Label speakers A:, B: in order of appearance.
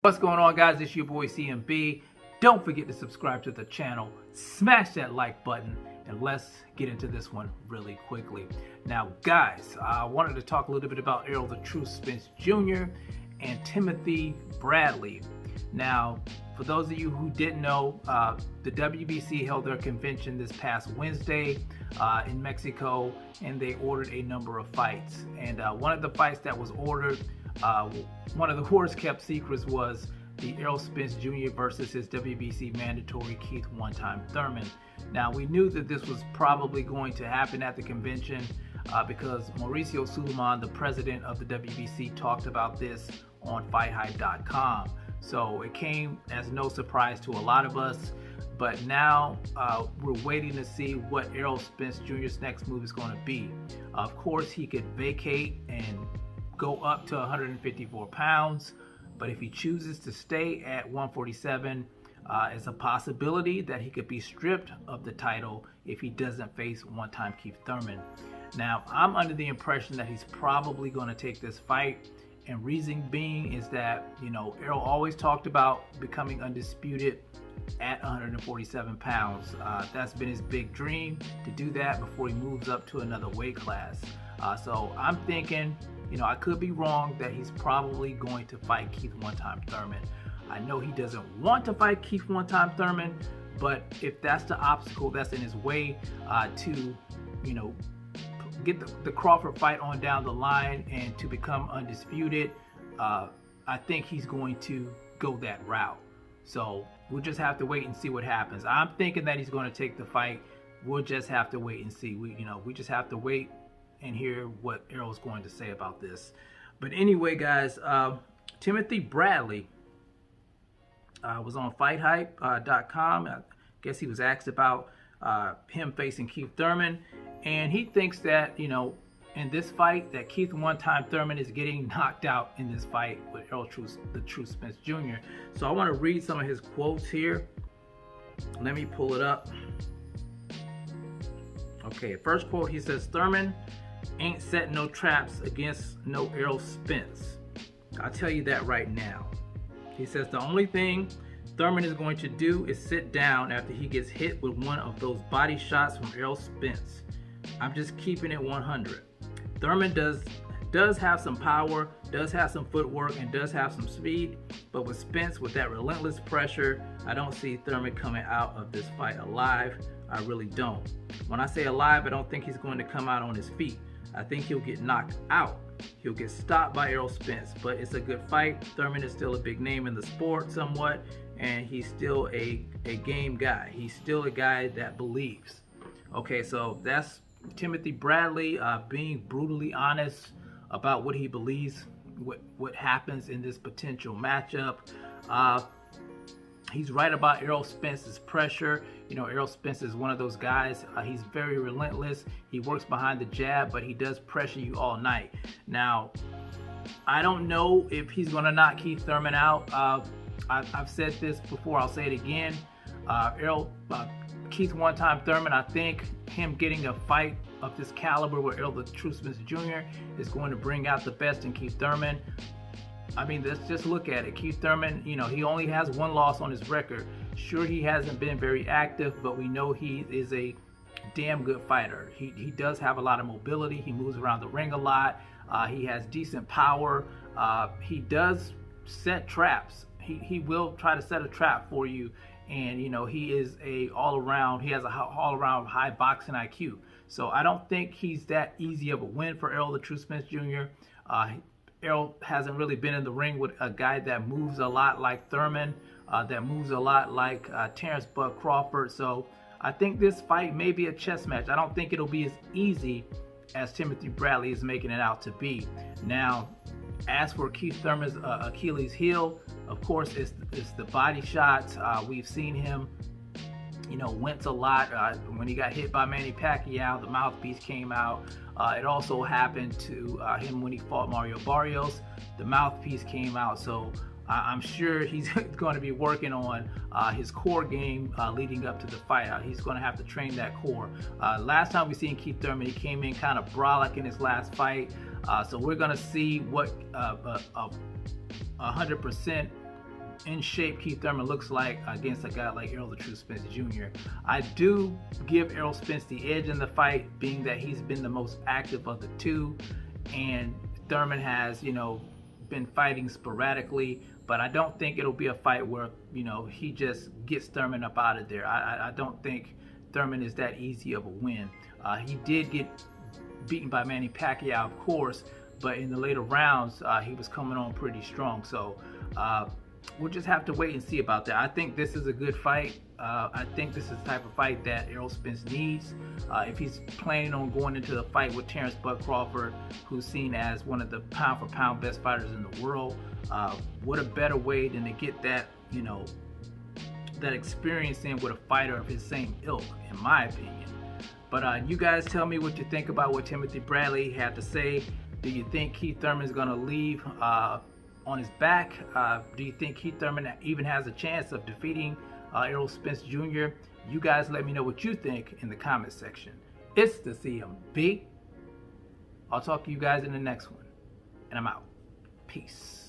A: What's going on, guys? It's your boy CMB. Don't forget to subscribe to the channel, smash that like button, and let's get into this one really quickly. Now, guys, I wanted to talk a little bit about Errol Spence Jr. and Timothy Bradley. Now, for those of you who didn't know, the WBC held their convention this past Wednesday in Mexico, and they ordered a number of fights. And one of the fights that was ordered, one of the worst kept secrets, was the Errol Spence Jr. versus his WBC mandatory Keith Thurman. Now, we knew that this was probably going to happen at the convention because Mauricio Suleiman, the president of the WBC, talked about this on FightHype.com. So it came as no surprise to a lot of us. But now we're waiting to see what Errol Spence Jr.'s next move is going to be. Of course, he could vacate and go up to 154 pounds, but if he chooses to stay at 147, it's a possibility that he could be stripped of the title if he doesn't face one-time Keith Thurman. Now, I'm under the impression that he's probably going to take this fight, and reason being is that, you know, Errol always talked about becoming undisputed at 147 pounds. That's been his big dream, to do that before he moves up to another weight class. So I'm thinking, you know, I could be wrong, that he's probably going to fight Keith Thurman. I know he doesn't want to fight Keith Thurman, but if that's the obstacle that's in his way to, you know, get the Crawford fight on down the line and to become undisputed, I think he's going to go that route. So we'll just have to wait and see what happens. I'm thinking that he's going to take the fight. We'll just have to wait and see. We just have to wait and hear what Errol's going to say about this. But anyway, guys, Timothy Bradley was on FightHype.com. I guess he was asked about him facing Keith Thurman, and he thinks that, you know, in this fight, that Keith Thurman is getting knocked out in this fight with Errol Spence Jr. So I want to read some of his quotes here. Let me pull it up. Okay, first quote, he says, "Thurman ain't setting no traps against no Errol Spence. I'll tell you that right now." He says the only thing Thurman is going to do is sit down after he gets hit with one of those body shots from Errol Spence. I'm just keeping it 100. Thurman does have some power, does have some footwork, and does have some speed, but with Spence, with that relentless pressure, I don't see Thurman coming out of this fight alive. I really don't. When I say alive, I don't think he's going to come out on his feet. I think he'll get knocked out. He'll get stopped by Errol Spence, but it's a good fight. Thurman is still a big name in the sport somewhat, and he's still a game guy. He's still a guy that believes. Okay, so that's Timothy Bradley being brutally honest about what he believes, what happens in this potential matchup. He's right about Errol Spence's pressure. You know, Errol Spence is one of those guys. He's very relentless. He works behind the jab, but he does pressure you all night. Now, I don't know if he's going to knock Keith Thurman out. I've said this before. I'll say it again. Keith Thurman, I think him getting a fight of this caliber with Errol Spence Jr. is going to bring out the best in Keith Thurman. I mean, let's just look at it. Keith Thurman, you know, he only has one loss on his record. Sure, he hasn't been very active, but we know he is a damn good fighter. He does have a lot of mobility. He moves around the ring a lot. He has decent power. He does set traps. He will try to set a trap for you. And, you know, he is he has a all-around high boxing IQ. So I don't think he's that easy of a win for Errol Spence Jr. Errol hasn't really been in the ring with a guy that moves a lot like Thurman, that moves a lot like Terrence Bud Crawford. So I think this fight may be a chess match. I don't think it'll be as easy as Timothy Bradley is making it out to be. Now, as for Keith Thurman's Achilles heel, of course, it's the body shots. We've seen him, you know, wince a lot. When he got hit by Manny Pacquiao, the mouthpiece came out. It also happened to him when he fought Mario Barrios. The mouthpiece came out. So I'm sure he's going to be working on his core game leading up to the fight. He's going to have to train that core. Last time we seen Keith Thurman, he came in kind of brolic in his last fight. So we're going to see what 100% in shape Keith Thurman looks like against a guy like Errol the True Spence Jr., I do give Errol Spence the edge in the fight, being that he's been the most active of the two, and Thurman has, been fighting sporadically. But I don't think it'll be a fight where, he just gets Thurman up out of there. I don't think Thurman is that easy of a win. He did get beaten by Manny Pacquiao, of course, but in the later rounds, he was coming on pretty strong. So we'll just have to wait and see about that. I think this is a good fight. I think this is the type of fight that Errol Spence needs. If he's planning on going into the fight with Terrence Bud Crawford, who's seen as one of the pound-for-pound best fighters in the world, what a better way than to get that, that experience in with a fighter of his same ilk, in my opinion. But you guys tell me what you think about what Timothy Bradley had to say. Do you think Keith Thurman is going to leave on his back? Do you think Keith Thurman even has a chance of defeating Errol Spence Jr.? You guys let me know what you think in the comment section. It's the CMB. I'll talk to you guys in the next one. And I'm out. Peace.